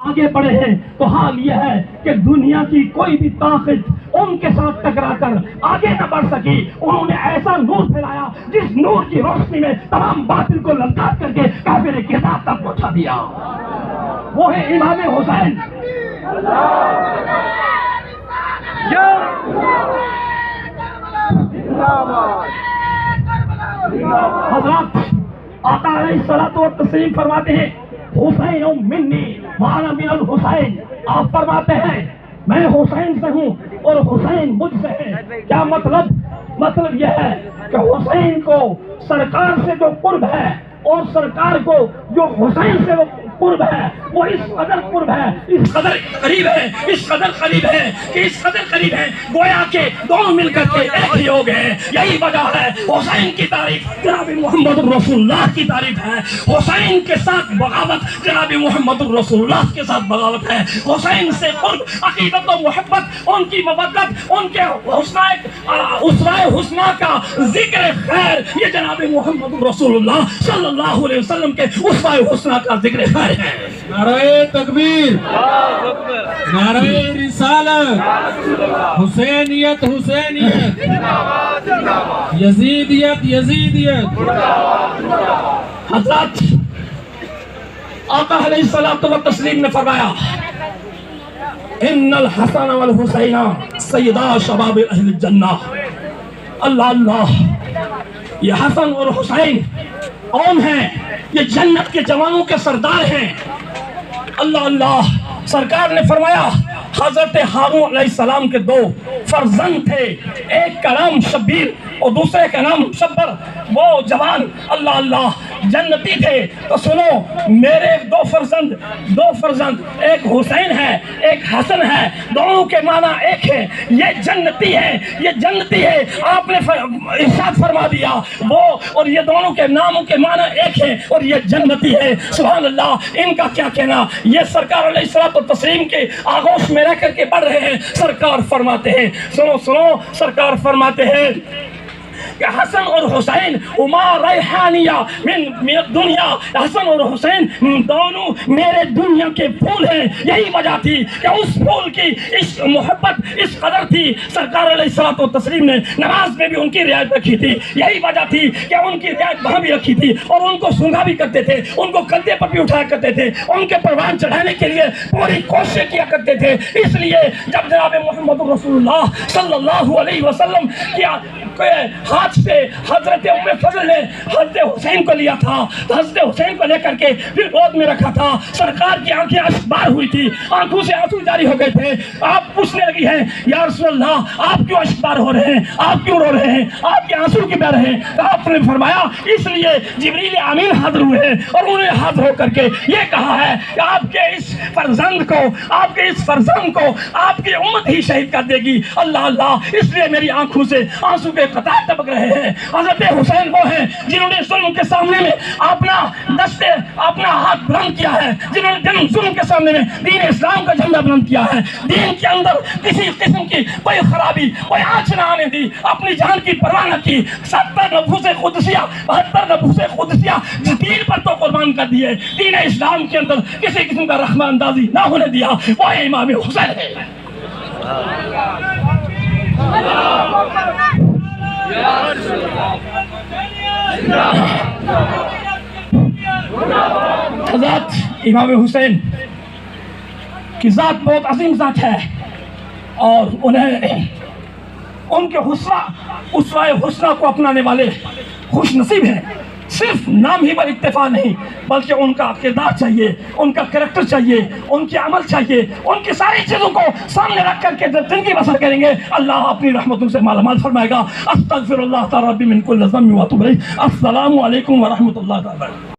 آگے بڑھے ہیں تو حال یہ ہے کہ دنیا کی کوئی بھی طاقت ان کے ساتھ ٹکرا کر آگے نہ بڑھ سکی. انہوں نے ایسا نور پھیلایا جس نور کی روشنی میں تمام باطل کو للکار کر کے کافر کردار تک پہنچا دیا. وہ ہے امام حسین. حضرات آقا علیہ الصلوۃ والتسلیم فرماتے ہیں حسین منی وانا من الحسین. آپ فرماتے ہیں میں حسین سے ہوں اور حسین مجھ سے ہے. کیا مطلب یہ ہے کہ حسین کو سرکار سے جو قرب ہے اور سرکار کو جو حسین سے وہ قرب ہے وہ اس قدر قرب ہے, اس قدر قریب ہے, اس قدر قریب ہے کہ اس قدر قریب ہے گویا کہ دونوں مل کر کے ایک ہی ہو گئے. یہی وجہ ہے حسین کی تعریف جناب محمد رسول اللہ کی تعریف ہے. حسین کے ساتھ بغاوت جناب محمد رسول اللہ کے ساتھ بغاوت ہے. حسین سے قرب, عقیدت و محبت, ان کی مودت, ان کے اسوہ حسنہ کا ذکر خیر, یہ جناب محمد رسول اللہ صلی اللہ علیہ وسلم کے اسوہ حسنہ کا ذکر خیر. نعرہ تکبیر, نعرہ رسالت, حسینیت حسینیت, یزیدیت یزیدیت. حضرات آقا علیہ الصلوۃ والتسلیم نے فرمایا ان الحسن والحسین سیدا شباب اہل الجنہ. اللہ اللہ, یہ حسن اور حسین کون ہیں؟ یہ جنت کے جوانوں کے سردار ہیں. اللہ اللہ, سرکار نے فرمایا حضرت ہارون علیہ السلام کے دو فرزند تھے, ایک کا نام شبیر اور دوسرے کا نام شبر. وہ جوان اللہ اللہ جنتی تھے. تو سنو, میرے دو فرزند ایک حسین ہے ایک حسن ہے, دونوں کے معنی ایک ہے. یہ جنتی ہے, یہ جنتی ہے. آپ نے ارشاد فرما دیا وہ اور یہ دونوں کے ناموں کے معنی ایک ہے اور یہ جنتی ہے. سبحان اللہ, ان کا کیا کہنا. یہ سرکار علیہ الصلوۃ والتسلیم کے آغوش میں رہ کر کے بڑھ رہے ہیں. سرکار فرماتے ہیں, سنو, سرکار فرماتے ہیں کہ حسن اور حسین ہما ریحانیہ من الدنیا. حسن اور حسین دونوں میرے دنیا کے پھول ہیں. یہی وجہ تھی کہ اس پھول کی اس محبت اس قدر تھی. سرکار علیہ الصلوۃ والتسلیم نے نماز میں بھی ان کی رعایت رکھی تھی. یہی وجہ تھی کہ ان کی رعایت وہاں بھی رکھی تھی اور ان کو سونگا بھی کرتے تھے, ان کو کندھے پر بھی اٹھایا کرتے تھے, ان کے پروان چڑھانے کے لیے پوری کوشش کیا کرتے تھے. اس لیے جب جناب محمد رسول اللہ صلی اللہ علیہ وسلم کیا ہاتھ سے حضرت ام فضل نے حضرت حسین کو لیا تھا, حضرت حسین کو لے کر کے پھر گود میں رکھا تھا. سرکار کی آنکھیں اشکبار ہوئی تھی, آنکھوں سے آنسو جاری ہو گئے تھے. آپ پوچھنے لگی ہیں یا رسول اللہ آپ کیوں اشکبار ہو رہے ہیں, آپ کیوں رو رہے ہیں, آپ کے آنسو کیوں بہ رہے ہیں؟ آپ نے فرمایا اس لیے جبریل امین حاضر ہوئے ہیں اور انہوں نے حاضر ہو کر کے یہ کہا ہے کہ آپ کے اس فرزند کو آپ کی امت ہی شہید کر دے گی. اللہ اللہ, اس لیے میری آنکھوں سے آنسو کے قطرے ٹپک رہے ہیں. حضرت حسین وہ ہیں جنہوں نے ظلم کے سامنے میں اپنا ہاتھ بلند کیا ہے, جنہوں نے ظلم کے سامنے میں دین اسلام کا جھنڈا بلند کیا ہے. دین کے اندر کسی قسم کی کوئی خرابی, کوئی آنچ نہ آنے دی, اپنی جان کی پرواہ نہ کی. 70 نفوس قدسیہ 72 نفوس قدسیہ دین پر تو قربان کر دیے. دین اسلام کے اندر کسی قسم کا رحمہ اندازی نہ ہونے دیا. وہ امام حسین ہے. حضرت امام حسین کی ذات بہت عظیم ذات ہے اور ان کے اسوہ حسنہ کو اپنانے والے خوش نصیب ہیں. صرف نام ہی پر اکتفا نہیں بلکہ ان کا کردار چاہیے, ان کا کریکٹر چاہیے, ان کے عمل چاہیے. ان کی ساری چیزوں کو سامنے رکھ کر کے جب زندگی بسر کریں گے اللہ اپنی رحمتوں سے مالا مال فرمائے گا. استغفر اللہ تعالی ربی من کل ذنب و اتوب الیہ. السلام علیکم ورحمۃ اللہ تعالی.